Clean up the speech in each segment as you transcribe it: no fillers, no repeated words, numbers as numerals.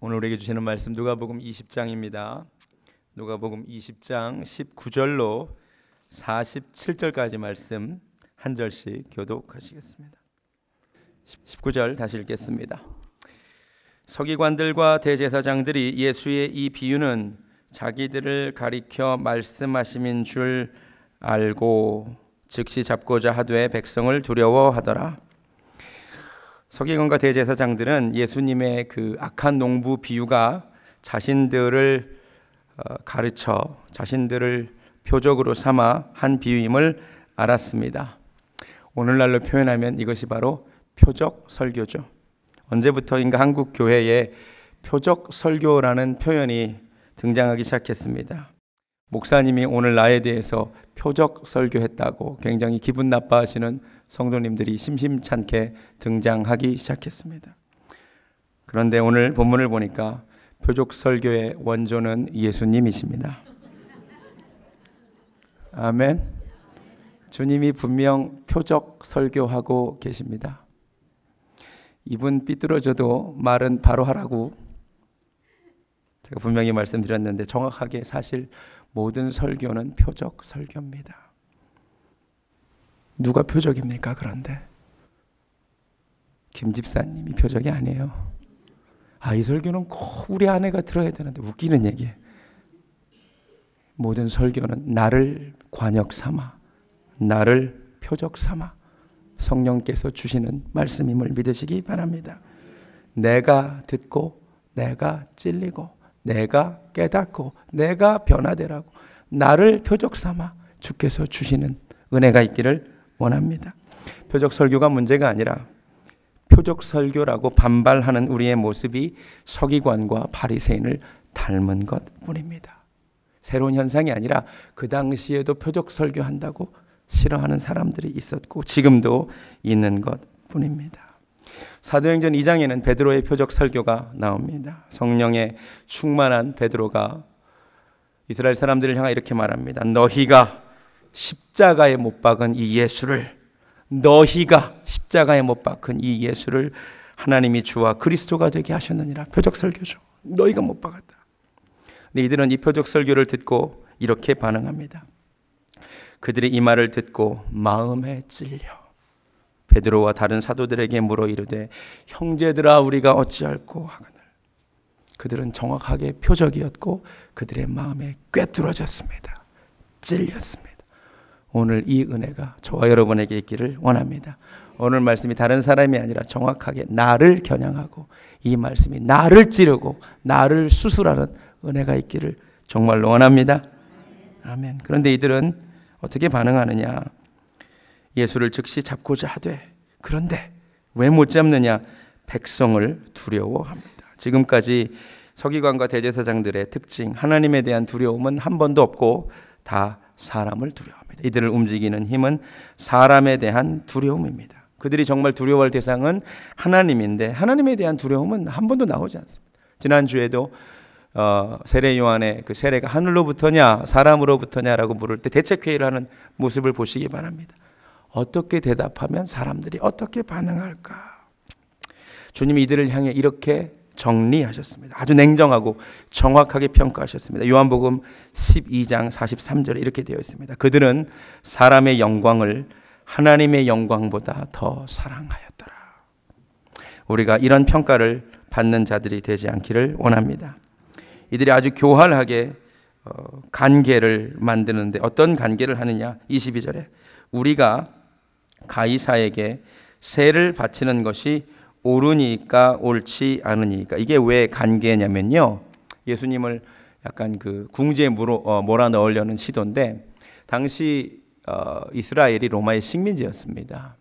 오늘 우리에게 주시는 말씀 누가복음 20장입니다. 누가복음 20장 19절로 47절까지 말씀 한 절씩 교독하시겠습니다. 19절 다시 읽겠습니다. 서기관들과 대제사장들이 예수의 이 비유는 자기들을 가리켜 말씀하심인 줄 알고 즉시 잡고자 하되 백성을 두려워하더라. 서기관과 대제사장들은 예수님의 그 악한 농부 비유가 자신들을 가르쳐 자신들을 표적으로 삼아 한 비유임을 알았습니다. 오늘날로 표현하면 이것이 바로 표적 설교죠. 언제부터인가 한국 교회에 표적 설교라는 표현이 등장하기 시작했습니다. 목사님이 오늘 나에 대해서 표적 설교했다고 굉장히 기분 나빠하시는 성도님들이 심심찮게 등장하기 시작했습니다. 그런데 오늘 본문을 보니까 표적 설교의 원조는 예수님이십니다. 아멘. 주님이 분명 표적 설교하고 계십니다. 입은 삐뚤어져도 말은 바로 하라고 제가 분명히 말씀드렸는데 정확하게 사실 모든 설교는 표적 설교입니다. 누가 표적입니까? 그런데 김 집사님이 표적이 아니에요. 이 설교는 꼭 우리 아내가 들어야 되는데 웃기는 얘기예요. 모든 설교는 나를 관역 삼아 나를 표적 삼아 성령께서 주시는 말씀임을 믿으시기 바랍니다. 내가 듣고 내가 찔리고 내가 깨닫고 내가 변화되라고 나를 표적 삼아 주께서 주시는 은혜가 있기를 원합니다. 표적 설교가 문제가 아니라 표적 설교라고 반발하는 우리의 모습이 서기관과 바리새인을 닮은 것뿐입니다. 새로운 현상이 아니라 그 당시에도 표적 설교한다고 싫어하는 사람들이 있었고 지금도 있는 것뿐입니다. 사도행전 2장에는 베드로의 표적 설교가 나옵니다. 성령에 충만한 베드로가 이스라엘 사람들을 향해 이렇게 말합니다. 너희가 십자가에 못 박은 이 예수를 하나님이 주와 그리스도가 되게 하셨느니라. 표적 설교죠. 너희가 못 박았다. 근데 이들은 이 표적 설교를 듣고 이렇게 반응합니다. 그들이 이 말을 듣고 마음에 찔려 베드로와 다른 사도들에게 물어 이르되 형제들아 우리가 어찌할꼬 하거늘. 그들은 정확하게 표적이었고 그들의 마음에 꿰뚫어졌습니다. 찔렸습니다. 오늘 이 은혜가 저와 여러분에게 있기를 원합니다. 오늘 말씀이 다른 사람이 아니라 정확하게 나를 겨냥하고 이 말씀이 나를 찌르고 나를 수술하는 은혜가 있기를 정말로 원합니다. 아멘. 그런데 이들은 어떻게 반응하느냐? 예수를 즉시 잡고자 하되 그런데 왜 못 잡느냐? 백성을 두려워합니다. 지금까지 서기관과 대제사장들의 특징, 하나님에 대한 두려움은 한 번도 없고 다 사람을 두려워합니다. 이들을 움직이는 힘은 사람에 대한 두려움입니다. 그들이 정말 두려워할 대상은 하나님인데 하나님에 대한 두려움은 한 번도 나오지 않습니다. 지난주에도 세례 요한의 그 세례가 하늘로부터냐 사람으로부터냐라고 물을 때 대책회의를 하는 모습을 보시기 바랍니다. 어떻게 대답하면 사람들이 어떻게 반응할까? 주님이 이들을 향해 이렇게 정리하셨습니다. 아주 냉정하고 정확하게 평가하셨습니다. 요한복음 12장 43절에 이렇게 되어 있습니다. 그들은 사람의 영광을 하나님의 영광보다 더 사랑하였더라. 우리가 이런 평가를 받는 자들이 되지 않기를 원합니다. 이들이 아주 교활하게 관계를 만드는데 어떤 관계를 하느냐? 22절에 우리가 가이사에게 세를 바치는 것이 옳으니까 옳지 않으니까. 이게 왜 관계냐면요, 예수님을 약간 그 궁지에 몰아넣으려는 시도인데 당시 이스라엘이 로마의 식민지였습니다.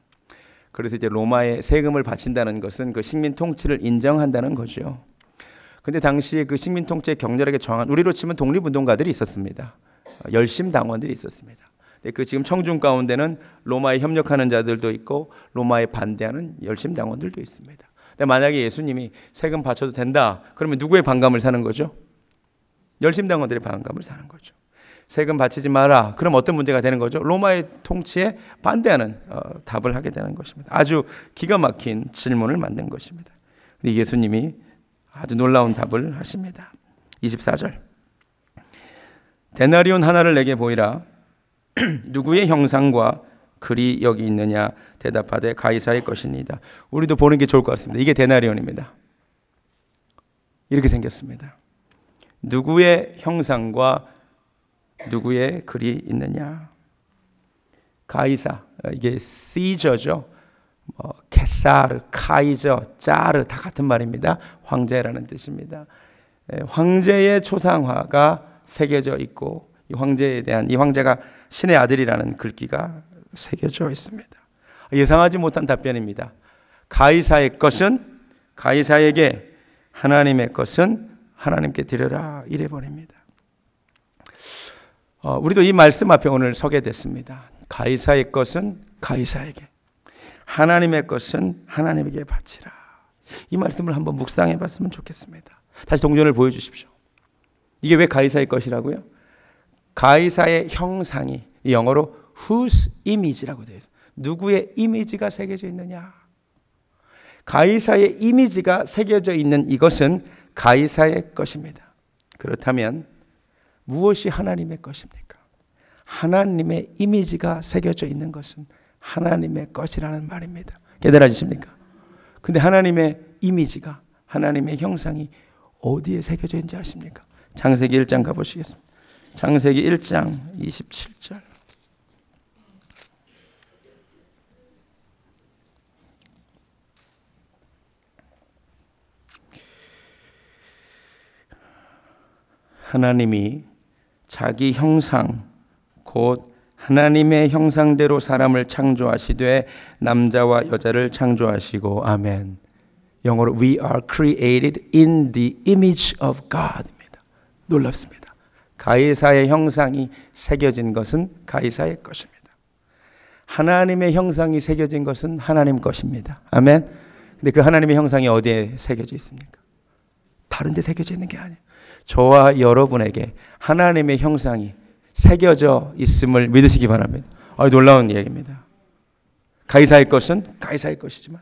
그래서 이제 로마에 세금을 바친다는 것은 그 식민 통치를 인정한다는 거죠. 근데 당시에 그 식민 통치에 격렬하게 저항한, 우리로 치면 독립운동가들이 있었습니다. 열심당원들이 있었습니다. 그 지금 청중 가운데는 로마에 협력하는 자들도 있고 로마에 반대하는 열심당원들도 있습니다. 근데 만약에 예수님이 세금 바쳐도 된다, 그러면 누구의 반감을 사는 거죠? 열심당원들의 반감을 사는 거죠. 세금 바치지 마라, 그럼 어떤 문제가 되는 거죠? 로마의 통치에 반대하는 답을 하게 되는 것입니다. 아주 기가 막힌 질문을 만든 것입니다. 근데 예수님이 아주 놀라운 답을 하십니다. 24절. 데나리온 하나를 내게 보이라. 누구의 형상과 글이 여기 있느냐? 대답하되 가이사의 것이니이다. 우리도 보는 게 좋을 것 같습니다. 이게 데나리온입니다. 이렇게 생겼습니다. 누구의 형상과 누구의 글이 있느냐? 가이사, 이게 시저죠. 케사르, 카이저, 짜르 다 같은 말입니다. 황제라는 뜻입니다. 황제의 초상화가 새겨져 있고 이 황제에 대한, 이 황제가 신의 아들이라는 글귀가 새겨져 있습니다. 예상하지 못한 답변입니다. 가이사의 것은 가이사에게, 하나님의 것은 하나님께 드려라, 이래 버립니다. 우리도 이 말씀 앞에 오늘 서게 됐습니다. 가이사의 것은 가이사에게, 하나님의 것은 하나님에게 바치라. 이 말씀을 한번 묵상해 봤으면 좋겠습니다. 다시 동전을 보여주십시오. 이게 왜 가이사의 것이라고요? 가이사의 형상이 영어로 whose image라고 되어 있어요. 누구의 이미지가 새겨져 있느냐? 가이사의 이미지가 새겨져 있는 이것은 가이사의 것입니다. 그렇다면 무엇이 하나님의 것입니까? 하나님의 이미지가 새겨져 있는 것은 하나님의 것이라는 말입니다. 깨달아지십니까? 근데 하나님의 이미지가, 하나님의 형상이 어디에 새겨져 있는지 아십니까? 창세기 1장 가보시겠습니다. 창세기 1장 27절. 하나님이 자기 형상, 곧 하나님의 형상대로 사람을 창조하시되 남자와 여자를 창조하시고, 아멘. 영어로 We are created in the image of God입니다. 놀랍습니다. 가이사의 형상이 새겨진 것은 가이사의 것입니다. 하나님의 형상이 새겨진 것은 하나님 것입니다. 아멘. 근데 그 하나님의 형상이 어디에 새겨져 있습니까? 다른 데 새겨져 있는 게 아니에요. 저와 여러분에게 하나님의 형상이 새겨져 있음을 믿으시기 바랍니다. 놀라운 얘기입니다. 가이사의 것은 가이사의 것이지만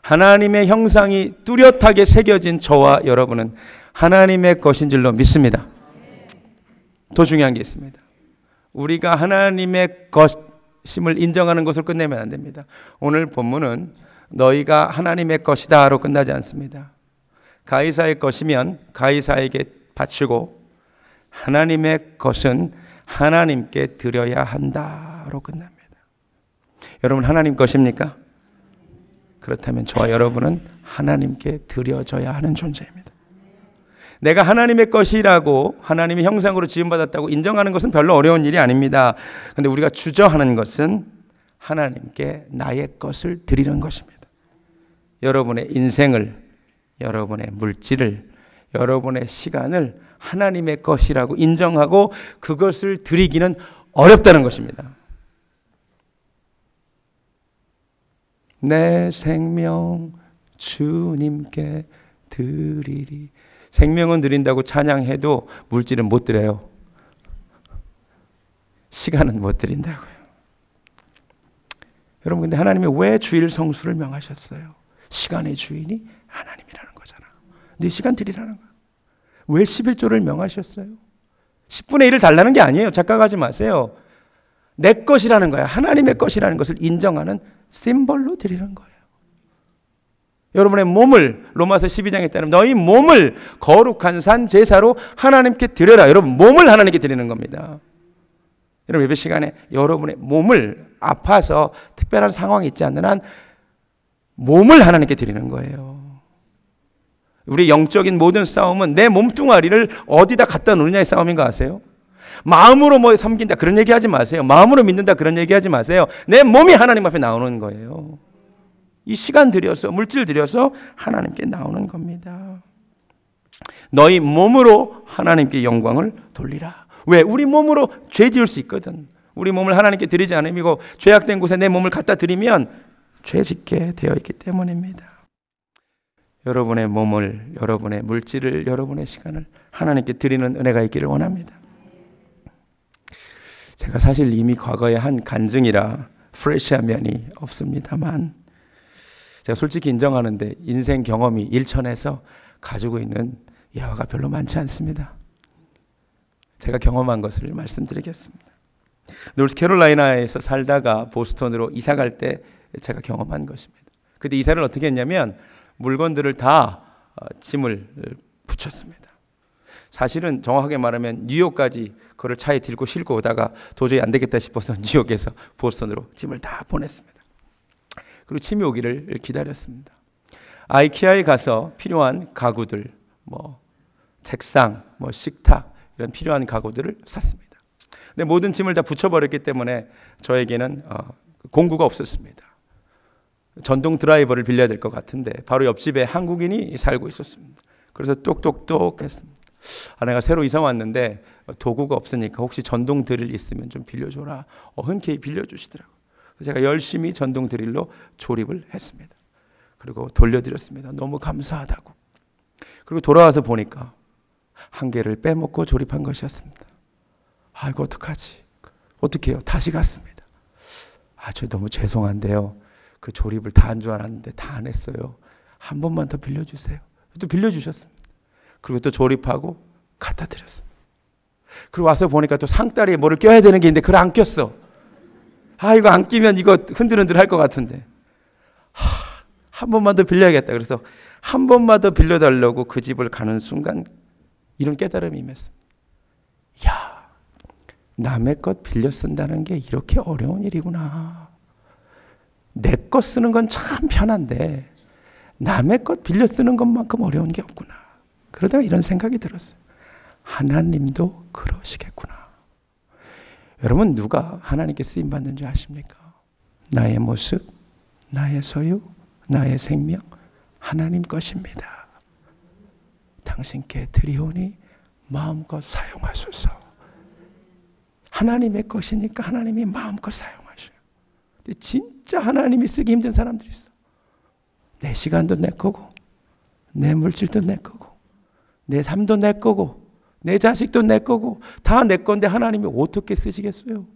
하나님의 형상이 뚜렷하게 새겨진 저와 여러분은 하나님의 것인 줄로 믿습니다. 더 중요한 게 있습니다. 우리가 하나님의 것임을 인정하는 것을 끝내면 안 됩니다. 오늘 본문은 너희가 하나님의 것이다로 끝나지 않습니다. 가이사의 것이면 가이사에게 바치고 하나님의 것은 하나님께 드려야 한다로 끝납니다. 여러분 하나님 것입니까? 그렇다면 저와 여러분은 하나님께 드려져야 하는 존재입니다. 내가 하나님의 것이라고, 하나님의 형상으로 지음받았다고 인정하는 것은 별로 어려운 일이 아닙니다. 그런데 우리가 주저하는 것은 하나님께 나의 것을 드리는 것입니다. 여러분의 인생을, 여러분의 물질을, 여러분의 시간을 하나님의 것이라고 인정하고 그것을 드리기는 어렵다는 것입니다. 내 생명 주님께 드리리. 생명은 드린다고 찬양해도 물질은 못 드려요. 시간은 못 드린다고요. 여러분, 근데 하나님이 왜 주일 성수를 명하셨어요? 시간의 주인이 하나님이라는 거잖아. 네 시간 드리라는 거야. 왜 11조를 명하셨어요? 10분의 1을 달라는 게 아니에요. 착각하지 마세요. 내 것이라는 거야. 하나님의 것이라는 것을 인정하는 심벌로 드리는 거예요. 여러분의 몸을, 로마서 12장에 따르면 너희 몸을 거룩한 산 제사로 하나님께 드려라. 여러분 몸을 하나님께 드리는 겁니다. 여러분 예배 시간에 여러분의 몸을, 아파서 특별한 상황이 있지 않는 한 몸을 하나님께 드리는 거예요. 우리 영적인 모든 싸움은 내 몸뚱아리를 어디다 갖다 놓느냐의 싸움인 거 아세요? 마음으로 뭐 섬긴다 그런 얘기하지 마세요. 마음으로 믿는다 그런 얘기하지 마세요. 내 몸이 하나님 앞에 나오는 거예요. 이 시간 들여서, 물질 들여서 하나님께 나오는 겁니다. 너희 몸으로 하나님께 영광을 돌리라. 왜? 우리 몸으로 죄 지을 수 있거든. 우리 몸을 하나님께 드리지 않으면, 죄악된 곳에 내 몸을 갖다 드리면 죄 짓게 되어 있기 때문입니다. 여러분의 몸을, 여러분의 물질을, 여러분의 시간을 하나님께 드리는 은혜가 있기를 원합니다. 제가 사실 이미 과거에 한 간증이라 프레시한 면이 없습니다만, 제가 솔직히 인정하는데 인생 경험이 일천해서 가지고 있는 야화가 별로 많지 않습니다. 제가 경험한 것을 말씀드리겠습니다. 노스캐롤라이나에서 살다가 보스턴으로 이사 갈 때 제가 경험한 것입니다. 그때 이사를 어떻게 했냐면 물건들을 다 짐을 붙였습니다. 사실은 정확하게 말하면 뉴욕까지 그걸 차에 들고 싣고 오다가 도저히 안 되겠다 싶어서 뉴욕에서 보스턴으로 짐을 다 보냈습니다. 그리고 짐이 오기를 기다렸습니다. 아이키아에 가서 필요한 가구들, 책상, 식탁 이런 필요한 가구들을 샀습니다. 근데 모든 짐을 다 붙여버렸기 때문에 저에게는 공구가 없었습니다. 전동 드라이버를 빌려야 될 것 같은데 바로 옆집에 한국인이 살고 있었습니다. 그래서 똑똑똑 했습니다. 내가 새로 이사 왔는데 도구가 없으니까 혹시 전동 드릴 있으면 좀 빌려줘라. 흔쾌히 빌려주시더라고요. 제가 열심히 전동 드릴로 조립을 했습니다. 그리고 돌려드렸습니다. 너무 감사하다고. 그리고 돌아와서 보니까 한 개를 빼먹고 조립한 것이었습니다. 이거 어떡하지? 어떡해요? 다시 갔습니다. 저 너무 죄송한데요. 그 조립을 다 한 줄 알았는데 다 안 했어요. 한 번만 더 빌려주세요. 또 빌려주셨습니다. 그리고 또 조립하고 갖다 드렸습니다. 그리고 와서 보니까 또 상다리에 뭐를 껴야 되는 게 있는데 그걸 안 꼈어. 이거 안 끼면 이거 흔들흔들 할 것 같은데. 한 번만 더 빌려야겠다. 그래서 한 번만 더 빌려달라고 그 집을 가는 순간 이런 깨달음이 임했습니다. 남의 것 빌려 쓴다는 게 이렇게 어려운 일이구나. 내 것 쓰는 건 참 편한데 남의 것 빌려 쓰는 것만큼 어려운 게 없구나. 그러다가 이런 생각이 들었어요. 하나님도 그러시겠구나. 여러분, 누가 하나님께 쓰임받는 줄 아십니까? 나의 모습, 나의 소유, 나의 생명, 하나님 것입니다. 당신께 드리오니 마음껏 사용하소서. 하나님의 것이니까 하나님이 마음껏 사용하셔요. 근데 진짜 하나님이 쓰기 힘든 사람들이 있어. 내 시간도 내 거고, 내 물질도 내 거고, 내 삶도 내 거고, 내 자식도 내 거고, 다 내 건데 하나님이 어떻게 쓰시겠어요?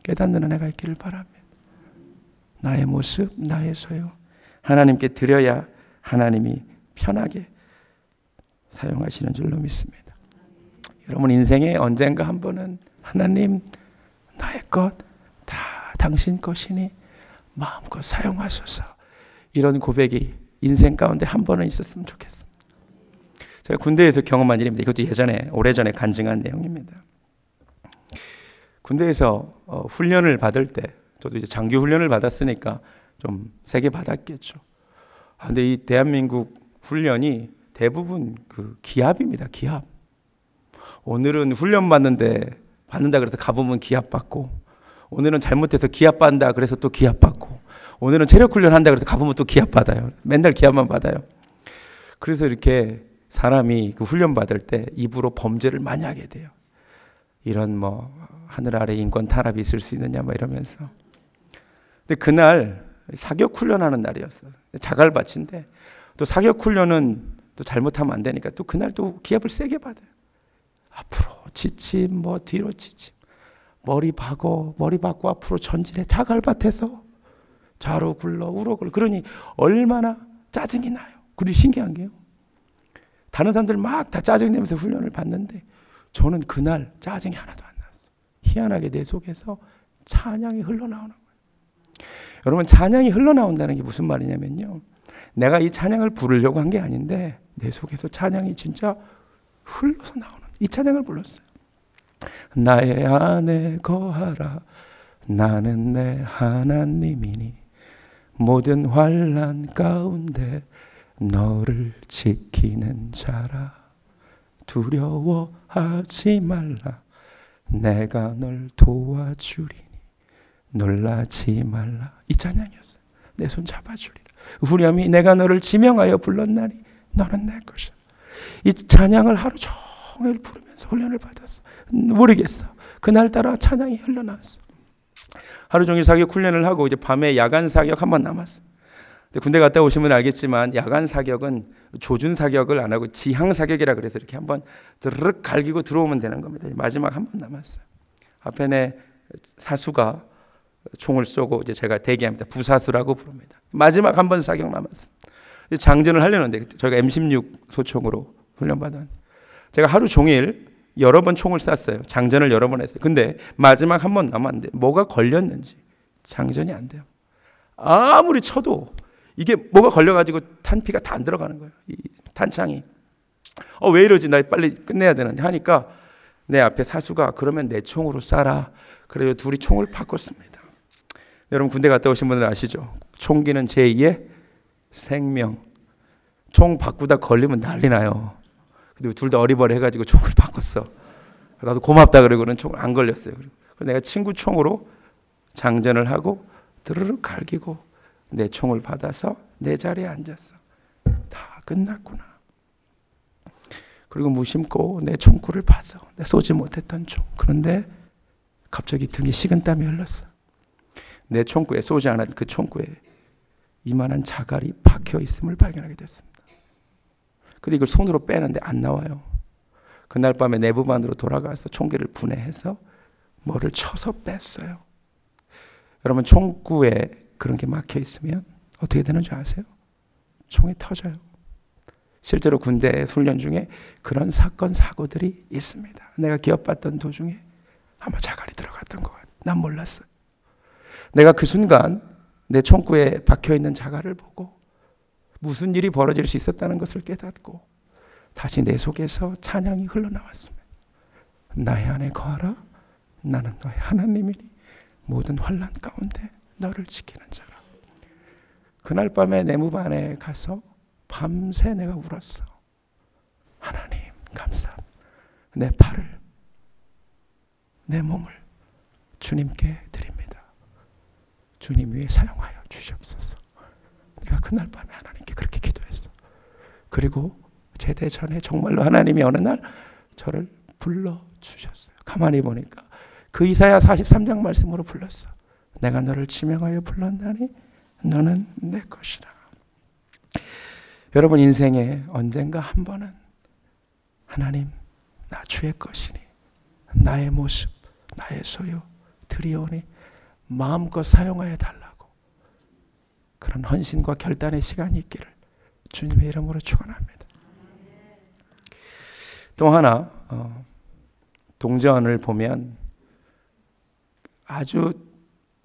깨닫는 은혜가 있기를 바랍니다. 나의 모습, 나의 소유, 하나님께 드려야 하나님이 편하게 사용하시는 줄로 믿습니다. 여러분, 인생에 언젠가 한 번은 하나님, 나의 것 다 당신 것이니 마음껏 사용하소서. 이런 고백이 인생 가운데 한 번은 있었으면 좋겠습니다. 제가 군대에서 경험한 일입니다. 이것도 예전에, 오래전에 간증한 내용입니다. 군대에서 훈련을 받을 때, 저도 이제 장교 훈련을 받았으니까 좀 세게 받았겠죠. 근데 이 대한민국 훈련이 대부분 기합입니다. 기합. 오늘은 훈련 받는다 그래서 가보면 기합 받고, 오늘은 잘못해서 기합 받는다 그래서 또 기합 받고, 오늘은 체력 훈련 한다 그래서 가보면 또 기합 받아요. 맨날 기합만 받아요. 그래서 이렇게 사람이 그 훈련 받을 때 입으로 범죄를 많이 하게 돼요. 이런 하늘 아래 인권 탄압이 있을 수 있느냐 이러면서. 근데 그날 사격 훈련하는 날이었어요. 자갈밭인데 또 사격 훈련은 또 잘못하면 안 되니까 또 그날 또 기합을 세게 받아요. 앞으로 지침, 뒤로 지침, 머리 박고 앞으로 전진해. 자갈밭에서 좌로 굴러 우로 굴러. 그러니 얼마나 짜증이 나요. 그리고 신기한 게요, 다른 사람들 막 다 짜증내면서 훈련을 받는데 저는 그날 짜증이 하나도 안 났어요. 희한하게 내 속에서 찬양이 흘러나오는 거예요. 여러분, 찬양이 흘러나온다는 게 무슨 말이냐면요, 내가 이 찬양을 부르려고 한 게 아닌데 내 속에서 찬양이 진짜 흘러서 나오는, 이 찬양을 불렀어요. 나의 안에 거하라, 나는 내 하나님이니 모든 환난 가운데 너를 지키는 자라. 두려워하지 말라, 내가 널 도와주리니 놀라지 말라. 이 찬양이었어요. 내 손 잡아주리라. 후렴이 내가 너를 지명하여 불렀나니 너는 내 것이야. 이 찬양을 하루 종일 부르면서 훈련을 받았어. 모르겠어. 그날따라 찬양이 흘러나왔어. 하루 종일 사격 훈련을 하고 이제 밤에 야간 사격 한 번 남았어. 근데 군대 갔다 오시면 알겠지만 야간 사격은 조준 사격을 안 하고 지향 사격이라 그래서 이렇게 한번 드르륵 갈기고 들어오면 되는 겁니다. 마지막 한 번 남았어요. 앞에 내 사수가 총을 쏘고 이제 제가 대기합니다. 부사수라고 부릅니다. 마지막 한 번 사격 남았습니다. 장전을 하려는데 저희가 M16 소총으로 훈련받은 제가 하루 종일 여러 번 총을 쐈어요. 장전을 여러 번 했어요. 근데 마지막 한 번 남았는데 뭐가 걸렸는지 장전이 안 돼요. 아무리 쳐도 이게 뭐가 걸려가지고 탄피가 다 안 들어가는 거예요. 이 탄창이. 왜 이러지? 나 빨리 끝내야 되는데 하니까 내 앞에 사수가 그러면 내 총으로 쏴라. 그래서 둘이 총을 바꿨습니다. 여러분 군대 갔다 오신 분들 아시죠? 총기는 제2의 생명. 총 바꾸다 걸리면 난리 나요. 근데 둘 다 어리버리 해가지고 총을 바꿨어. 나도 고맙다 그러고는 총을 안 걸렸어요. 그리고 내가 친구 총으로 장전을 하고 드르륵 갈기고 내 총을 받아서 내 자리에 앉았어. 다 끝났구나. 그리고 무심코 내 총구를 봐서 내 쏘지 못했던 총. 그런데 갑자기 등에 식은땀이 흘렀어. 내 총구에 쏘지 않은 그 총구에 이만한 자갈이 박혀 있음을 발견하게 됐습니다. 근데 이걸 손으로 빼는데 안 나와요. 그날 밤에 내부반으로 돌아가서 총기를 분해해서 뭐를 쳐서 뺐어요. 여러분 총구에 그런 게 막혀 있으면 어떻게 되는 줄 아세요? 총이 터져요. 실제로 군대 훈련 중에 그런 사건 사고들이 있습니다. 내가 기업받던 도중에 아마 자갈이 들어갔던 것 같아요. 난 몰랐어요. 내가 그 순간 내 총구에 박혀있는 자갈을 보고 무슨 일이 벌어질 수 있었다는 것을 깨닫고 다시 내 속에서 찬양이 흘러나왔습니다. 나의 안에 거하라. 나는 너의 하나님이니 모든 환난 가운데 너를 지키는 자라. 그날 밤에 내무반에 가서 밤새 내가 울었어. 하나님 감사합니다. 내 팔을 내 몸을 주님께 드립니다. 주님 위에 사용하여 주시옵소서. 내가 그날 밤에 하나님께 그렇게 기도했어. 그리고 제대 전에 정말로 하나님이 어느 날 저를 불러주셨어요. 가만히 보니까 그 이사야 43장 말씀으로 불렀어. 내가 너를 지명하여 불렀나니 너는 내 것이라. 여러분 인생에 언젠가 한 번은 하나님 나 주의 것이니 나의 모습 나의 소유 드리오니 마음껏 사용하여 달라고 그런 헌신과 결단의 시간이 있기를 주님의 이름으로 축원합니다. 또 하나 동전을 보면 아주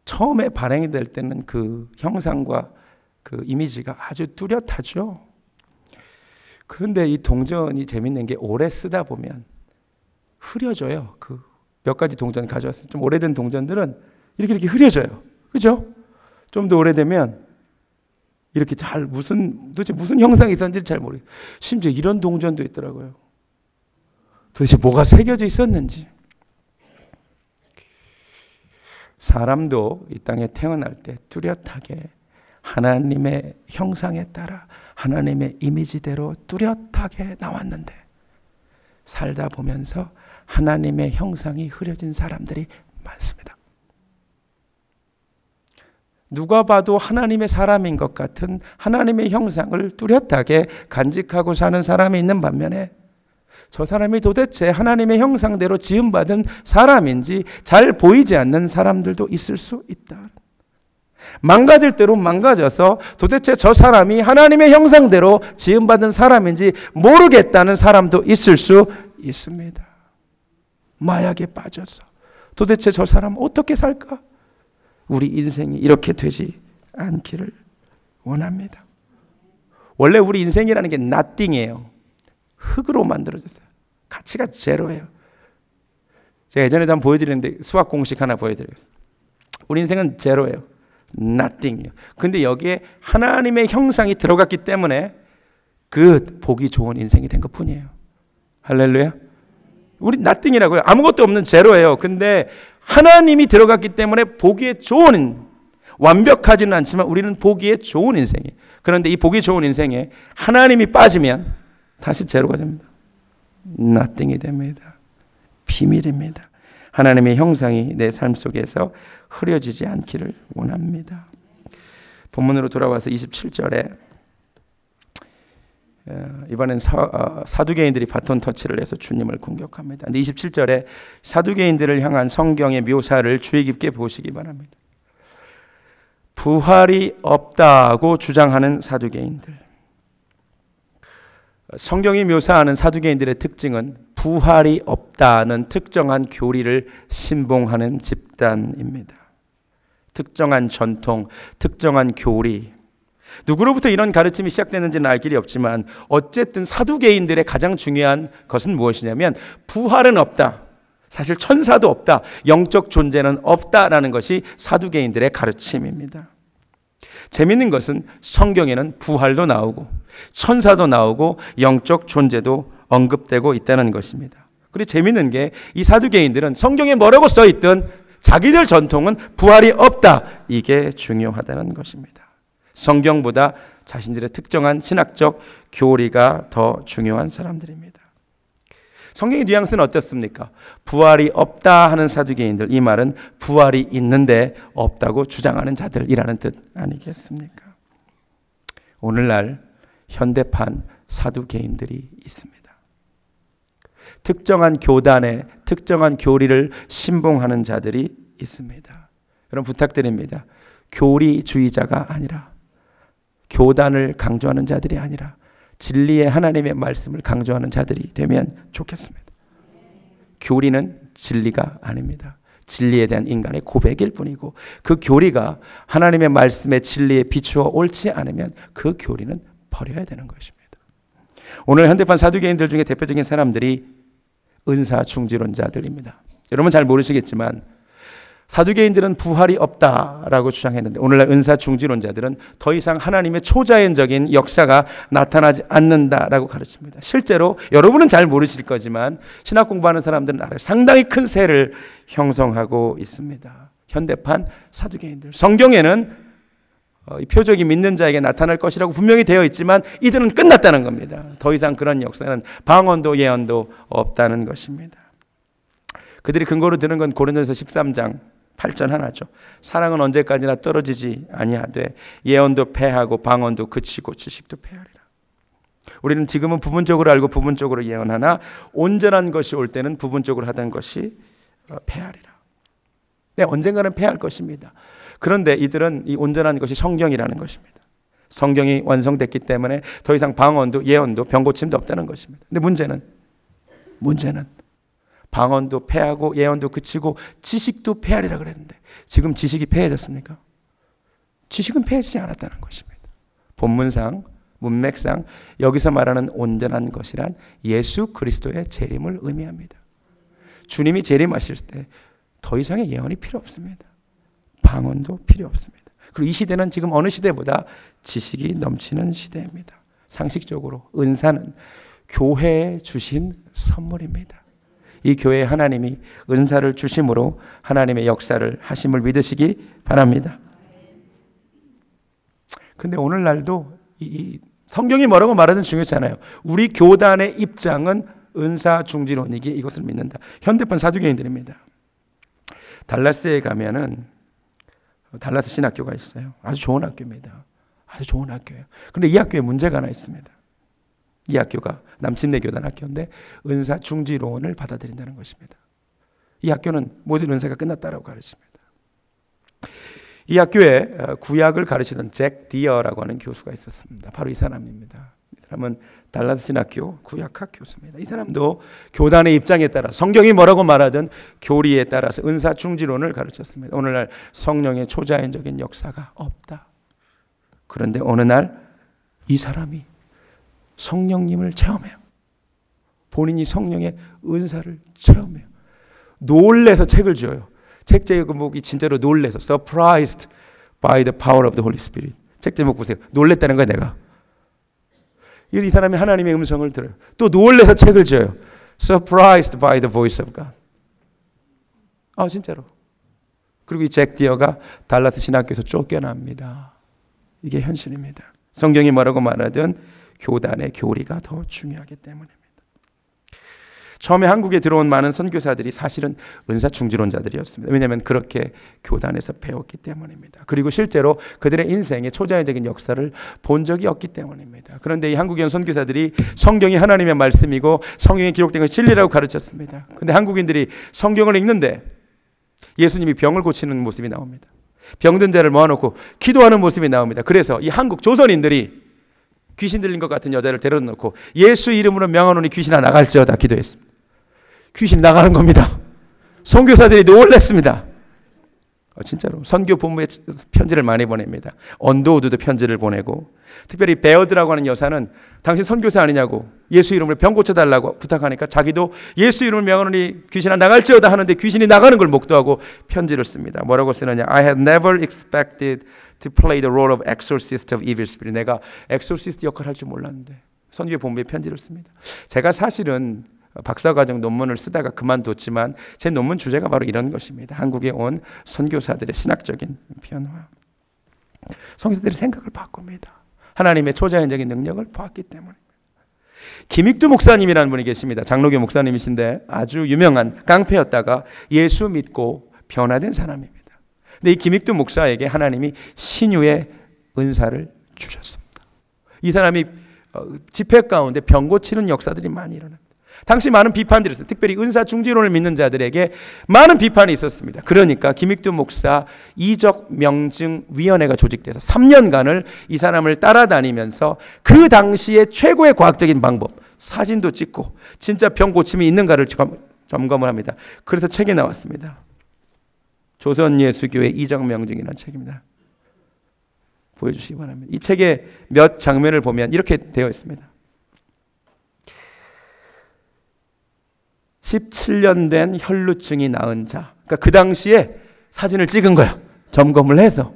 처음에 발행이 될 때는 그 형상과 그 이미지가 아주 뚜렷하죠. 그런데 이 동전이 재밌는 게 오래 쓰다 보면 흐려져요. 그 몇 가지 동전 가져왔어요. 좀 오래된 동전들은 이렇게 흐려져요. 그죠? 좀 더 오래되면 이렇게 도대체 무슨 형상이 있었는지 잘 모르겠어요. 심지어 이런 동전도 있더라고요. 도대체 뭐가 새겨져 있었는지. 사람도 이 땅에 태어날 때 뚜렷하게 하나님의 형상에 따라 하나님의 이미지대로 뚜렷하게 나왔는데 살다 보면서 하나님의 형상이 흐려진 사람들이 많습니다. 누가 봐도 하나님의 사람인 것 같은 하나님의 형상을 뚜렷하게 간직하고 사는 사람이 있는 반면에 저 사람이 도대체 하나님의 형상대로 지음받은 사람인지 잘 보이지 않는 사람들도 있을 수 있다. 망가질 대로 망가져서 도대체 저 사람이 하나님의 형상대로 지음받은 사람인지 모르겠다는 사람도 있을 수 있습니다. 마약에 빠져서 도대체 저 사람 어떻게 살까? 우리 인생이 이렇게 되지 않기를 원합니다. 원래 우리 인생이라는 게 nothing이에요. 흙으로 만들어졌어요. 가치가 제로예요. 제가 예전에도 한번 보여드렸는데 수학 공식 하나 보여드리겠습니다. 우리 인생은 제로예요. nothing이에요. 근데 여기에 하나님의 형상이 들어갔기 때문에 그 보기 좋은 인생이 된 것뿐이에요. 할렐루야. 우리 nothing이라고요. 아무것도 없는 제로예요. 근데 하나님이 들어갔기 때문에 보기에 좋은, 완벽하지는 않지만 우리는 보기에 좋은 인생이에요. 그런데 이 보기 좋은 인생에 하나님이 빠지면 다시 제로가 됩니다. nothing이 됩니다. 비밀입니다. 하나님의 형상이 내 삶 속에서 흐려지지 않기를 원합니다. 본문으로 돌아와서 27절에 이번엔 사두개인들이 바톤 터치를 해서 주님을 공격합니다. 근데 27절에 사두개인들을 향한 성경의 묘사를 주의 깊게 보시기 바랍니다. 부활이 없다고 주장하는 사두개인들, 성경이 묘사하는 사두개인들의 특징은 부활이 없다는 특정한 교리를 신봉하는 집단입니다. 특정한 전통, 특정한 교리. 누구로부터 이런 가르침이 시작되는지는 알 길이 없지만 어쨌든 사두개인들의 가장 중요한 것은 무엇이냐면 부활은 없다. 사실 천사도 없다. 영적 존재는 없다라는 것이 사두개인들의 가르침입니다. 재미있는 것은 성경에는 부활도 나오고 천사도 나오고 영적 존재도 언급되고 있다는 것입니다. 그리고 재미있는 게 이 사두개인들은 성경에 뭐라고 써있든 자기들 전통은 부활이 없다. 이게 중요하다는 것입니다. 성경보다 자신들의 특정한 신학적 교리가 더 중요한 사람들입니다. 성경의 뉘앙스는 어떻습니까? 부활이 없다 하는 사두개인들, 이 말은 부활이 있는데 없다고 주장하는 자들이라는 뜻 아니겠습니까? 오늘날 현대판 사두개인들이 있습니다. 특정한 교단에 특정한 교리를 신봉하는 자들이 있습니다. 여러분 부탁드립니다. 교리주의자가 아니라, 교단을 강조하는 자들이 아니라 진리의 하나님의 말씀을 강조하는 자들이 되면 좋겠습니다. 교리는 진리가 아닙니다. 진리에 대한 인간의 고백일 뿐이고 그 교리가 하나님의 말씀의 진리에 비추어 옳지 않으면 그 교리는 버려야 되는 것입니다. 오늘 현대판 사두개인들 중에 대표적인 사람들이 은사중지론자들입니다. 여러분 잘 모르시겠지만 사두개인들은 부활이 없다라고 주장했는데 오늘날 은사중지론자들은 더 이상 하나님의 초자연적인 역사가 나타나지 않는다라고 가르칩니다. 실제로 여러분은 잘 모르실 거지만 신학 공부하는 사람들은 알아요. 상당히 큰 세를 형성하고 있습니다. 현대판 사두개인들. 성경에는 이 표적이 믿는 자에게 나타날 것이라고 분명히 되어 있지만 이들은 끝났다는 겁니다. 더 이상 그런 역사는 방언도 예언도 없다는 것입니다. 그들이 근거로 드는 건 고린도전서 13장 8절 하나죠. 사랑은 언제까지나 떨어지지 아니하되 예언도 패하고 방언도 그치고 지식도 패하리라. 우리는 지금은 부분적으로 알고 부분적으로 예언하나 온전한 것이 올 때는 부분적으로 하던 것이 패하리라. 네, 언젠가는 패할 것입니다. 그런데 이들은 이 온전한 것이 성경이라는 것입니다. 성경이 완성됐기 때문에 더 이상 방언도 예언도 병고침도 없다는 것입니다. 근데 문제는 방언도 패하고 예언도 그치고 지식도 패하리라 그랬는데 지금 지식이 패해졌습니까? 지식은 패해지지 않았다는 것입니다. 본문상, 문맥상 여기서 말하는 온전한 것이란 예수 그리스도의 재림을 의미합니다. 주님이 재림하실 때 더 이상의 예언이 필요 없습니다. 방언도 필요 없습니다. 그리고 이 시대는 지금 어느 시대보다 지식이 넘치는 시대입니다. 상식적으로 은사는 교회에 주신 선물입니다. 이 교회에 하나님이 은사를 주심으로 하나님의 역사를 하심을 믿으시기 바랍니다. 근데 오늘날도 이 성경이 뭐라고 말하든 중요하지 않아요. 우리 교단의 입장은 은사중지론이기에 이것을 믿는다. 현대판 사두개인들입니다. 달라스에 가면은 달라스 신학교가 있어요. 아주 좋은 학교입니다. 아주 좋은 학교예요. 그런데 이 학교에 문제가 하나 있습니다. 이 학교가 남침내 교단 학교인데 은사중지론을 받아들인다는 것입니다. 이 학교는 모든 은사가 끝났다라고 가르칩니다. 이 학교에 구약을 가르치던 잭 디어라고 하는 교수가 있었습니다. 바로 이 사람입니다. 이 사람은 달라스 신학교 구약학 교수입니다. 이 사람도 교단의 입장에 따라 성경이 뭐라고 말하든 교리에 따라서 은사중지론을 가르쳤습니다. 오늘날 성령의 초자연적인 역사가 없다. 그런데 어느 날 이 사람이 성령님을 체험해요. 본인이 성령의 은사를 체험해요. 놀래서 책을 지어요. 책 제목이 진짜로 놀래서 Surprised by the power of the Holy Spirit. 책 제목 보세요. 놀랬다는 거야 내가. 이 사람이 하나님의 음성을 들어요. 또 놀래서 책을 지어요. Surprised by the voice of God. 진짜로. 그리고 이 잭 디어가 달라스 신학교에서 쫓겨납니다. 이게 현실입니다. 성경이 뭐라고 말하든 교단의 교리가 더 중요하기 때문입니다. 처음에 한국에 들어온 많은 선교사들이 사실은 은사중지론자들이었습니다. 왜냐하면 그렇게 교단에서 배웠기 때문입니다. 그리고 실제로 그들의 인생의 초자연적인 역사를 본 적이 없기 때문입니다. 그런데 이 한국에 온 선교사들이 성경이 하나님의 말씀이고 성경에 기록된 것이 진리라고 가르쳤습니다. 그런데 한국인들이 성경을 읽는데 예수님이 병을 고치는 모습이 나옵니다. 병든 자를 모아놓고 기도하는 모습이 나옵니다. 그래서 이 한국 조선인들이 귀신 들린 것 같은 여자를 데려다 놓고 예수 이름으로 명하노니 귀신아 나갈지어다 기도했습니다. 귀신이 나가는 겁니다. 선교사들이 놀랐습니다. 진짜로 선교 본부에 편지를 많이 보냅니다. 언더우드도 편지를 보내고, 특별히 베어드라고 하는 여사는 당신 선교사 아니냐고 예수 이름으로 병 고쳐달라고 부탁하니까 자기도 예수 이름을 명하노니 귀신아 나갈지어다 하는데 귀신이 나가는 걸 목도하고 편지를 씁니다. 뭐라고 쓰느냐? I had never expected to play the role of exorcist of evil spirit. 내가 엑소시스트 역할을 할 줄 몰랐는데 선교 본부에 편지를 씁니다. 제가 사실은 박사과정 논문을 쓰다가 그만뒀지만 제 논문 주제가 바로 이런 것입니다. 한국에 온 선교사들의 신학적인 변화. 선교사들의 생각을 바꿉니다. 하나님의 초자연적인 능력을 보았기 때문입니다. 김익두 목사님이라는 분이 계십니다. 장로교 목사님이신데 아주 유명한 깡패였다가 예수 믿고 변화된 사람입니다. 근데 이 김익두 목사에게 하나님이 신유의 은사를 주셨습니다. 이 사람이 집회 가운데 병 고치는 역사들이 많이 일어납니다. 당시 많은 비판들이 있었어요. 특별히 은사 중지론을 믿는 자들에게 많은 비판이 있었습니다. 그러니까 김익두 목사 이적 명증 위원회가 조직돼서 3년간을 이 사람을 따라다니면서 그 당시에 최고의 과학적인 방법, 사진도 찍고 진짜 병 고침이 있는가를 점검을 합니다. 그래서 책이 나왔습니다. 조선예수교회 이적 명증이라는 책입니다. 보여주시기 바랍니다. 이 책의 몇 장면을 보면 이렇게 되어 있습니다. 17년 된 혈루증이 나은 자. 그러니까 그 당시에 사진을 찍은 거야. 점검을 해서.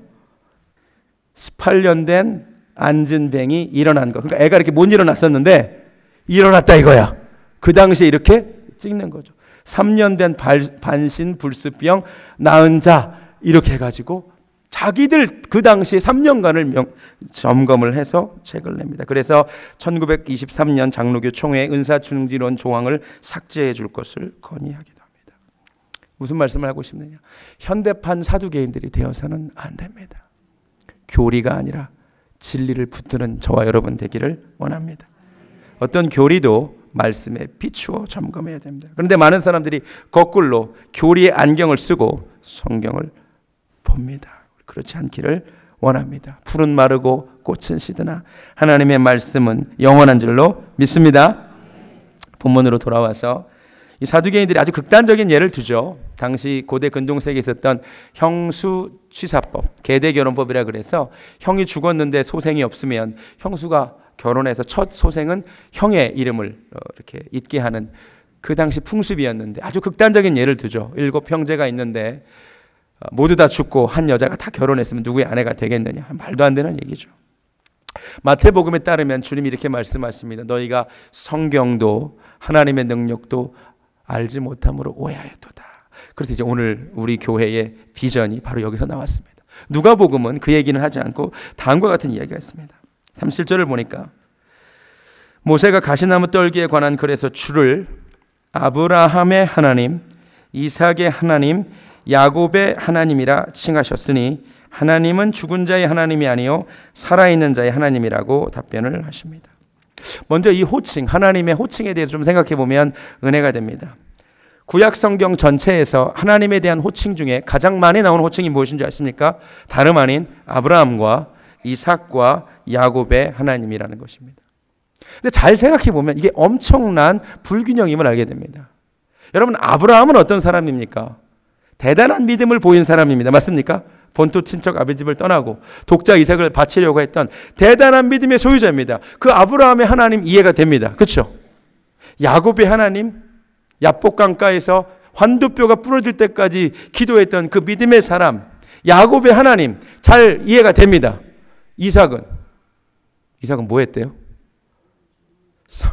18년 된 안진뱅이 일어난 거. 그러니까 애가 이렇게 못 일어났었는데 일어났다 이거야. 그 당시에 이렇게 찍는 거죠. 3년 된 반신 불수병 나은 자. 이렇게 해가지고 자기들 그 당시에 3년간을 점검을 해서 책을 냅니다. 그래서 1923년 장로교 총회의 은사중지론 조항을 삭제해 줄 것을 건의하기도 합니다. 무슨 말씀을 하고 싶느냐? 현대판 사두개인들이 되어서는 안 됩니다. 교리가 아니라 진리를 붙드는 저와 여러분 되기를 원합니다. 어떤 교리도 말씀에 비추어 점검해야 됩니다. 그런데 많은 사람들이 거꾸로 교리의 안경을 쓰고 성경을 봅니다. 그렇지 않기를 원합니다. 풀은 마르고 꽃은 시드나 하나님의 말씀은 영원한 줄로 믿습니다. 본문으로 돌아와서 이 사두개인들이 아주 극단적인 예를 두죠. 당시 고대 근동세계에 있었던 형수취사법, 계대결혼법이라 그래서 형이 죽었는데 소생이 없으면 형수가 결혼해서 첫 소생은 형의 이름을 이렇게 잊게 하는 그 당시 풍습이었는데 아주 극단적인 예를 두죠. 7 형제가 있는데 모두 다 죽고 한 여자가 다 결혼했으면 누구의 아내가 되겠느냐. 말도 안 되는 얘기죠. 마태복음에 따르면 주님이 이렇게 말씀하십니다. 너희가 성경도 하나님의 능력도 알지 못함으로 오해하였도다. 그래서 이제 오늘 우리 교회의 비전이 바로 여기서 나왔습니다. 누가복음은 그 얘기는 하지 않고 다음과 같은 이야기가 있습니다. 37절을 보니까 모세가 가시나무 떨기에 관한 글에서 주를 아브라함의 하나님, 이삭의 하나님, 야곱의 하나님이라 칭하셨으니 하나님은 죽은 자의 하나님이 아니요 살아있는 자의 하나님이라고 답변을 하십니다. 먼저 이 호칭, 하나님의 호칭에 대해서 좀 생각해 보면 은혜가 됩니다. 구약 성경 전체에서 하나님에 대한 호칭 중에 가장 많이 나오는 호칭이 무엇인지 아십니까? 다름 아닌 아브라함과 이삭과 야곱의 하나님이라는 것입니다. 근데 잘 생각해 보면 이게 엄청난 불균형임을 알게 됩니다. 여러분, 아브라함은 어떤 사람입니까? 대단한 믿음을 보인 사람입니다. 맞습니까? 본토 친척 아버집을 떠나고 독자 이삭을 바치려고 했던 대단한 믿음의 소유자입니다. 그 아브라함의 하나님 이해가 됩니다. 그렇죠? 야곱의 하나님, 야복 강가에서 환두뼈가 부러질 때까지 기도했던 그 믿음의 사람, 야곱의 하나님 잘 이해가 됩니다. 이삭은 뭐 했대요?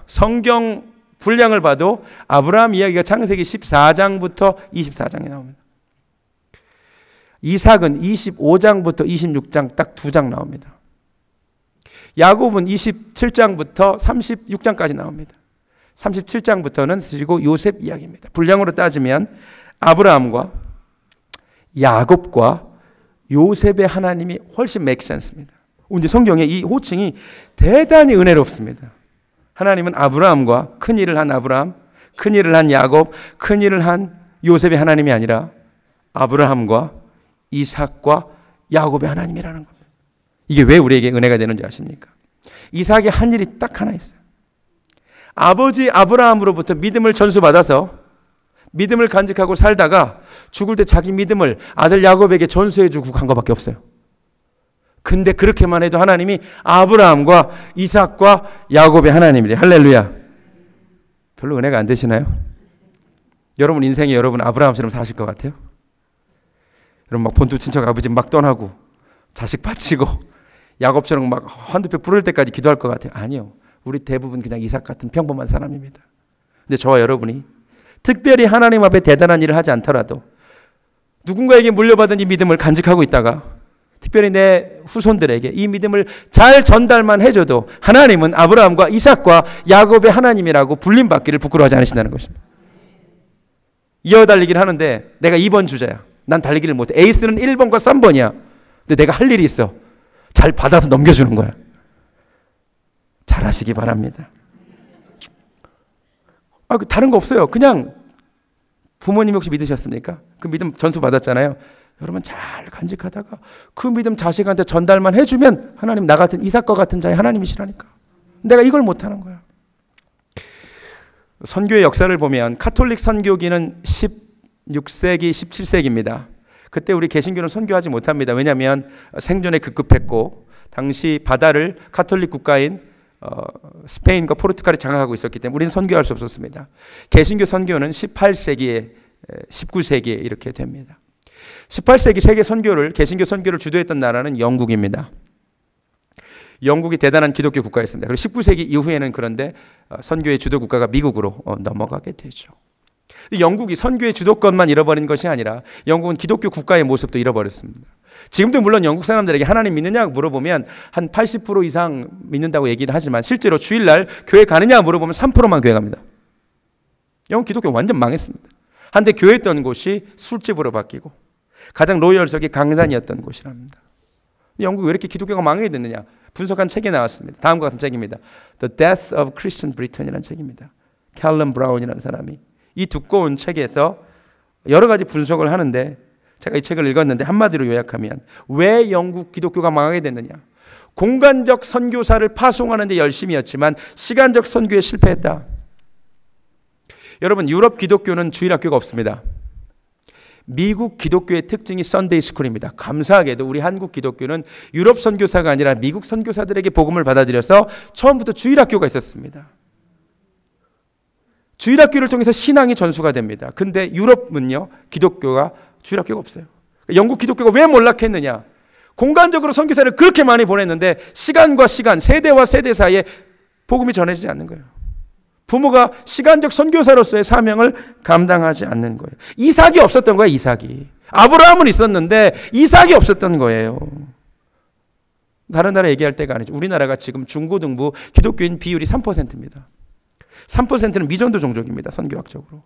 성경 분량을 봐도 아브라함 이야기가 창세기 14장부터 24장에 나옵니다. 이삭은 25장부터 26장 딱 2장 나옵니다. 야곱은 27장부터 36장까지 나옵니다. 37장부터는 그리고 요셉 이야기입니다. 분량으로 따지면 아브라함과 야곱과 요셉의 하나님이 훨씬 make sense입니다. 이제 성경에 이 호칭이 대단히 은혜롭습니다. 하나님은 아브라함과 큰일을 한 아브라함, 큰일을 한 야곱, 큰일을 한 요셉의 하나님이 아니라 아브라함과 이삭과 야곱의 하나님이라는 겁니다. 이게 왜 우리에게 은혜가 되는지 아십니까? 이삭이 한 일이 딱 하나 있어요. 아버지 아브라함으로부터 믿음을 전수받아서 믿음을 간직하고 살다가 죽을 때 자기 믿음을 아들 야곱에게 전수해주고 간 것밖에 없어요. 근데 그렇게만 해도 하나님이 아브라함과 이삭과 야곱의 하나님이래. 할렐루야. 별로 은혜가 안 되시나요? 여러분 인생에 여러분 아브라함처럼 사실 것 같아요? 여러분 막 본토 친척 아버지 막 떠나고 자식 바치고 야곱처럼 막 한두 배 부를 때까지 기도할 것 같아요? 아니요. 우리 대부분 그냥 이삭 같은 평범한 사람입니다. 근데 저와 여러분이 특별히 하나님 앞에 대단한 일을 하지 않더라도 누군가에게 물려받은 이 믿음을 간직하고 있다가 특별히 내 후손들에게 이 믿음을 잘 전달만 해줘도 하나님은 아브라함과 이삭과 야곱의 하나님이라고 불림받기를 부끄러워하지 않으신다는 것입니다. 이어 달리기를 하는데 내가 2번 주자야. 난 달리기를 못해. 에이스는 1번과 3번이야. 근데 내가 할 일이 있어. 잘 받아서 넘겨주는 거야. 잘하시기 바랍니다. 다른 거 없어요. 그냥 부모님이 혹시 믿으셨습니까? 그 믿음 전수 받았잖아요. 여러분 잘 간직하다가 그 믿음 자식한테 전달만 해주면 하나님 나 같은 이삭과 같은 자의 하나님이시라니까. 내가 이걸 못하는 거야. 선교의 역사를 보면 카톨릭 선교기는 16세기, 17세기입니다. 그때 우리 개신교는 선교하지 못합니다. 왜냐하면 생존에 급급했고 당시 바다를 카톨릭 국가인 스페인과 포르투갈이 장악하고 있었기 때문에 우리는 선교할 수 없었습니다. 개신교 선교는 18세기에 19세기에 이렇게 됩니다. 18세기 세계 선교를 개신교 선교를 주도했던 나라는 영국입니다. 영국이 대단한 기독교 국가였습니다. 그리고 19세기 이후에는 그런데 선교의 주도 국가가 미국으로 넘어가게 되죠. 영국이 선교의 주도권만 잃어버린 것이 아니라 영국은 기독교 국가의 모습도 잃어버렸습니다. 지금도 물론 영국 사람들에게 하나님 믿느냐고 물어보면 한 80% 이상 믿는다고 얘기를 하지만 실제로 주일날 교회 가느냐 물어보면 3%만 교회 갑니다. 영국 기독교 완전 망했습니다. 한때 교회였던 곳이 술집으로 바뀌고 가장 로열석이 강단이었던 곳이랍니다. 영국이 왜 이렇게 기독교가 망하게 됐느냐 분석한 책이 나왔습니다. 다음과 같은 책입니다. The Death of Christian Britain이라는 책입니다. 캘럼 브라운이라는 사람이 이 두꺼운 책에서 여러 가지 분석을 하는데 제가 이 책을 읽었는데 한마디로 요약하면 왜 영국 기독교가 망하게 됐느냐. 공간적 선교사를 파송하는 데 열심이었지만 시간적 선교에 실패했다. 여러분 유럽 기독교는 주일학교가 없습니다. 미국 기독교의 특징이 썬데이 스쿨입니다. 감사하게도 우리 한국 기독교는 유럽 선교사가 아니라 미국 선교사들에게 복음을 받아들여서 처음부터 주일학교가 있었습니다. 주일학교를 통해서 신앙이 전수가 됩니다. 근데 유럽은요 기독교가 주일학교가 없어요. 영국 기독교가 왜 몰락했느냐. 공간적으로 선교사를 그렇게 많이 보냈는데 시간과 시간, 세대와 세대 사이에 복음이 전해지지 않는 거예요. 부모가 시간적 선교사로서의 사명을 감당하지 않는 거예요. 이삭이 없었던 거예요. 이삭이. 아브라함은 있었는데 이삭이 없었던 거예요. 다른 나라 얘기할 때가 아니죠. 우리나라가 지금 중고등부 기독교인 비율이 3%입니다. 3%는 미전도 종족입니다. 선교학적으로.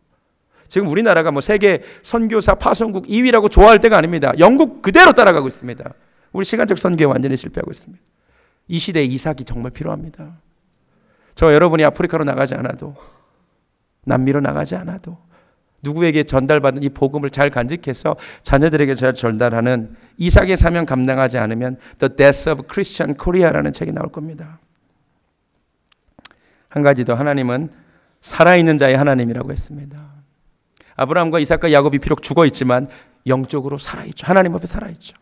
지금 우리나라가 뭐 세계 선교사 파송국 2위라고 좋아할 때가 아닙니다. 영국 그대로 따라가고 있습니다. 우리 시간적 선교에 완전히 실패하고 있습니다. 이 시대에 이삭이 정말 필요합니다. 저 여러분이 아프리카로 나가지 않아도 남미로 나가지 않아도 누구에게 전달받은 이 복음을 잘 간직해서 자녀들에게 잘 전달하는 이삭의 사명 감당하지 않으면 The Death of Christian Korea라는 책이 나올 겁니다. 한 가지 더 하나님은 살아있는 자의 하나님이라고 했습니다. 아브라함과 이삭과 야곱이 비록 죽어 있지만 영적으로 살아있죠. 하나님 앞에 살아있죠.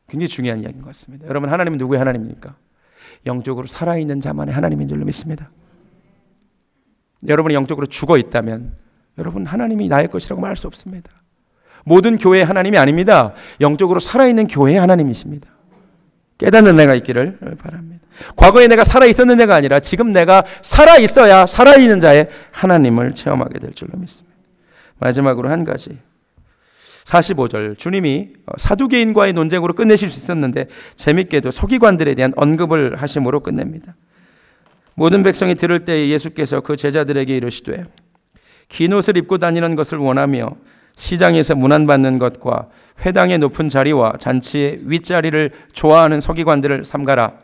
굉장히 중요한 이야기인 것 같습니다. 여러분 하나님은 누구의 하나님입니까? 영적으로 살아있는 자만의 하나님인 줄로 믿습니다. 여러분이 영적으로 죽어 있다면 여러분 하나님이 나의 것이라고 말할 수 없습니다. 모든 교회의 하나님이 아닙니다. 영적으로 살아있는 교회의 하나님이십니다. 깨닫는 내가 있기를 바랍니다. 과거에 내가 살아있었는 내가 아니라 지금 내가 살아있어야 살아있는 자의 하나님을 체험하게 될 줄로 믿습니다. 마지막으로 한 가지 45절 주님이 사두개인과의 논쟁으로 끝내실 수 있었는데 재밌게도 서기관들에 대한 언급을 하심으로 끝냅니다. 모든 백성이 들을 때 예수께서 그 제자들에게 이르시되 긴 옷을 입고 다니는 것을 원하며 시장에서 문안받는 것과 회당의 높은 자리와 잔치의 윗자리를 좋아하는 서기관들을 삼가라.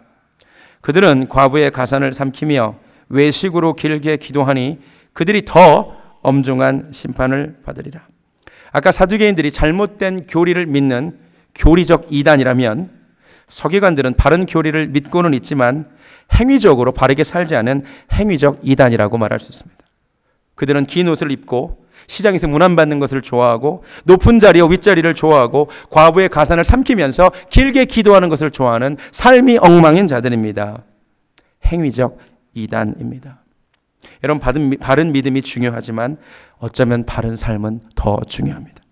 그들은 과부의 가산을 삼키며 외식으로 길게 기도하니 그들이 더 엄중한 심판을 받으리라. 아까 사두개인들이 잘못된 교리를 믿는 교리적 이단이라면 서기관들은 바른 교리를 믿고는 있지만 행위적으로 바르게 살지 않은 행위적 이단이라고 말할 수 있습니다. 그들은 긴 옷을 입고 시장에서 문안받는 것을 좋아하고 높은 자리와 윗자리를 좋아하고 과부의 가산을 삼키면서 길게 기도하는 것을 좋아하는 삶이 엉망인 자들입니다. 행위적 이단입니다. 여러분, 바른 믿음이 중요하지만 어쩌면 바른 삶은 더 중요합니다.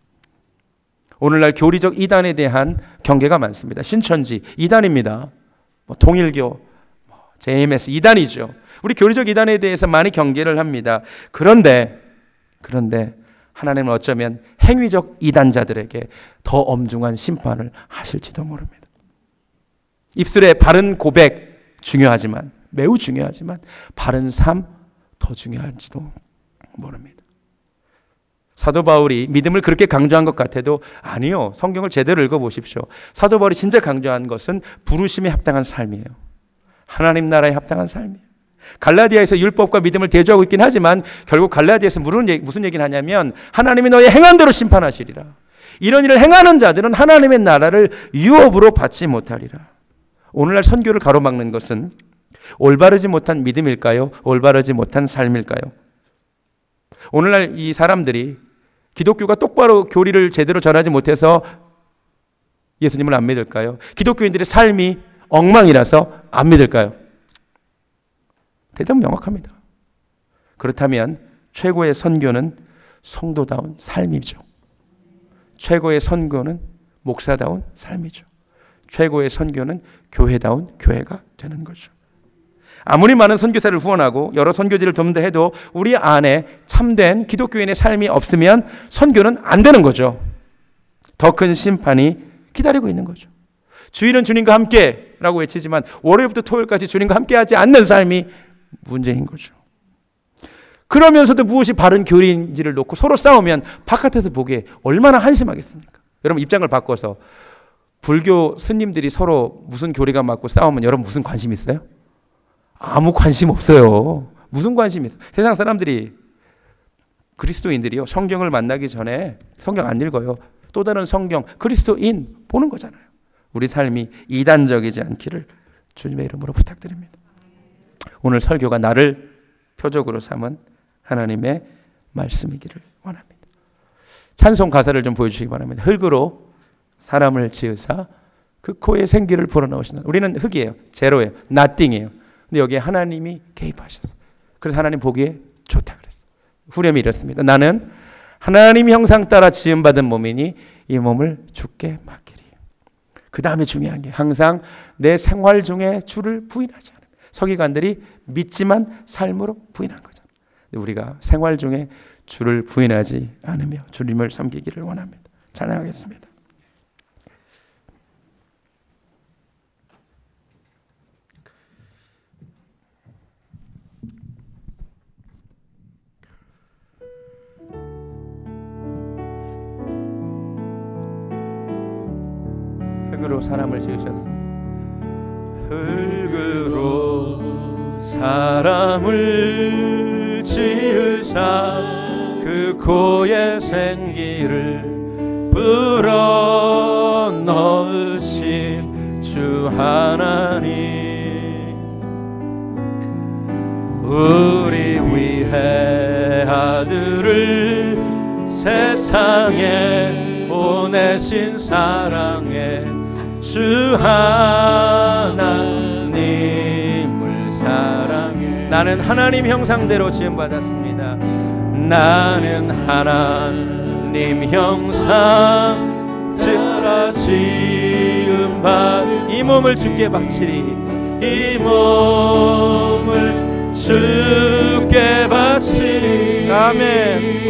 오늘날 교리적 이단에 대한 경계가 많습니다. 신천지 이단입니다. 통일교, JMS 이단이죠. 우리 교리적 이단에 대해서 많이 경계를 합니다. 그런데 하나님은 어쩌면 행위적 이단자들에게 더 엄중한 심판을 하실지도 모릅니다. 입술의 바른 고백 중요하지만, 매우 중요하지만 바른 삶 더 중요할지도 모릅니다. 사도 바울이 믿음을 그렇게 강조한 것 같아도 아니요. 성경을 제대로 읽어보십시오. 사도 바울이 진짜 강조한 것은 부르심에 합당한 삶이에요. 하나님 나라에 합당한 삶이에요. 갈라디아에서 율법과 믿음을 대조하고 있긴 하지만 결국 갈라디아에서 무슨 얘기를 하냐면 하나님이 너의 행한대로 심판하시리라. 이런 일을 행하는 자들은 하나님의 나라를 유업으로 받지 못하리라. 오늘날 선교를 가로막는 것은 올바르지 못한 믿음일까요? 올바르지 못한 삶일까요? 오늘날 이 사람들이 기독교가 똑바로 교리를 제대로 전하지 못해서 예수님을 안 믿을까요? 기독교인들의 삶이 엉망이라서 안 믿을까요? 대답은 명확합니다. 그렇다면 최고의 선교는 성도다운 삶이죠. 최고의 선교는 목사다운 삶이죠. 최고의 선교는 교회다운 교회가 되는 거죠. 아무리 많은 선교사를 후원하고 여러 선교지를 돕는다 해도 우리 안에 참된 기독교인의 삶이 없으면 선교는 안 되는 거죠. 더 큰 심판이 기다리고 있는 거죠. 주일은 주님과 함께 라고 외치지만 월요일부터 토요일까지 주님과 함께 하지 않는 삶이 문제인 거죠. 그러면서도 무엇이 바른 교리인지를 놓고 서로 싸우면 바깥에서 보기에 얼마나 한심하겠습니까? 여러분, 입장을 바꿔서 불교 스님들이 서로 무슨 교리가 맞고 싸우면 여러분 무슨 관심 있어요? 아무 관심 없어요. 무슨 관심이 있어요? 세상 사람들이, 그리스도인들이요, 성경을 만나기 전에 성경 안 읽어요. 또 다른 성경, 그리스도인 보는 거잖아요. 우리 삶이 이단적이지 않기를 주님의 이름으로 부탁드립니다. 오늘 설교가 나를 표적으로 삼은 하나님의 말씀이기를 원합니다. 찬송 가사를 좀 보여주시기 바랍니다. 흙으로 사람을 지으사 그 코에 생기를 불어넣으시는, 우리는 흙이에요. 제로예요. nothing이에요. 근데 여기에 하나님이 개입하셨어요. 그래서 하나님 보기에 좋다 그랬어요. 후렴이 이렇습니다. 나는 하나님 형상 따라 지음받은 몸이니 이 몸을 주께 맡기리. 그 다음에 중요한 게 항상 내 생활 중에 주를 부인하지 않아요. 서기관들이 믿지만 삶으로 부인한 거잖아요. 우리가 생활 중에 주를 부인하지 않으며 주님을 섬기기를 원합니다. 찬양하겠습니다. 흙으로 사람을 지으셨습니다. 흙으로 사람을 지으사 그 코에 생기를 불어넣으신 주 하나님, 우리 위해 아들을 세상에 보내신 사랑의 주 하나님을 사랑해. 나는 하나님 형상대로 지음받았습니다. 나는 하나님 형상대로 지음받 이 몸을 주께 바치리. 이 몸을 주께 바치리. 아멘.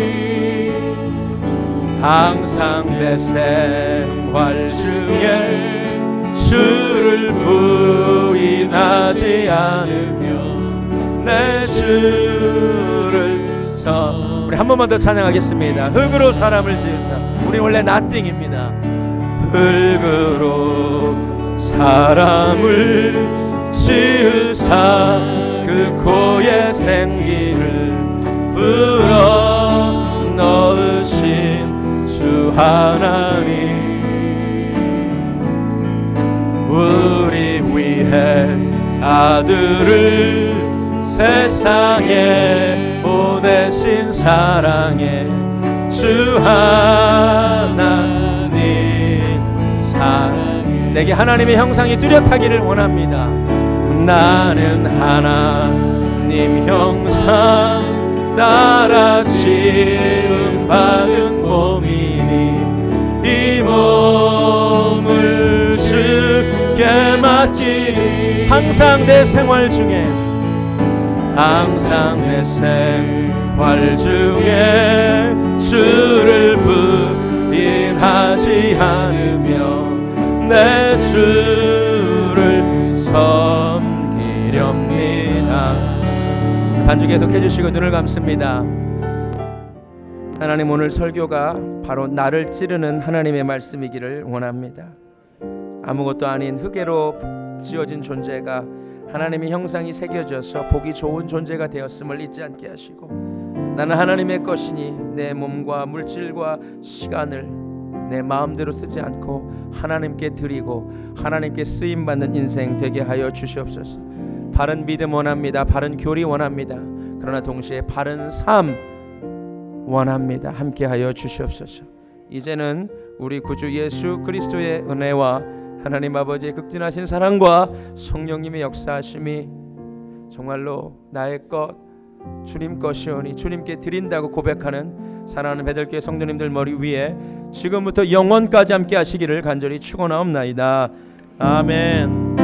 항상 내 생활 중에 주를 부인하지 않으며 내 주를 우리 한 번만 더 찬양하겠습니다. 흙으로 사람을 지으사. 우리 원래 nothing입니다. 흙으로 사람을 지으사 그 코에 생기를 불어넣으신 주 하나님, 아들을 세상에 보내신 사랑에 주 하나님을 사랑해. 내게 하나님의 형상이 뚜렷하기를 원합니다. 나는 하나님 형상 따라 지음받은 몸이니 이 몸을 주께 맡기니 항상 내 생활 중에 항상 내 생활 중에 주를 부인하지 않으며 내 주를 섬기렵니다. 반주 계속해 주시고 눈을 감습니다. 하나님, 오늘 설교가 바로 나를 찌르는 하나님의 말씀이기를 원합니다. 아무것도 아닌 흙으로 지어진 존재가 하나님의 형상이 새겨져서 보기 좋은 존재가 되었음을 잊지 않게 하시고, 나는 하나님의 것이니 내 몸과 물질과 시간을 내 마음대로 쓰지 않고 하나님께 드리고 하나님께 쓰임받는 인생 되게 하여 주시옵소서. 바른 믿음 원합니다. 바른 교리 원합니다. 그러나 동시에 바른 삶 원합니다. 함께 하여 주시옵소서. 이제는 우리 구주 예수 그리스도의 은혜와 하나님 아버지의 극진하신 사랑과 성령님의 역사하심이 정말로 나의 것 주님 것이오니 주님께 드린다고 고백하는 사랑하는 베들교회 성도님들 머리 위에 지금부터 영원까지 함께 하시기를 간절히 축원하옵나이다. 아멘.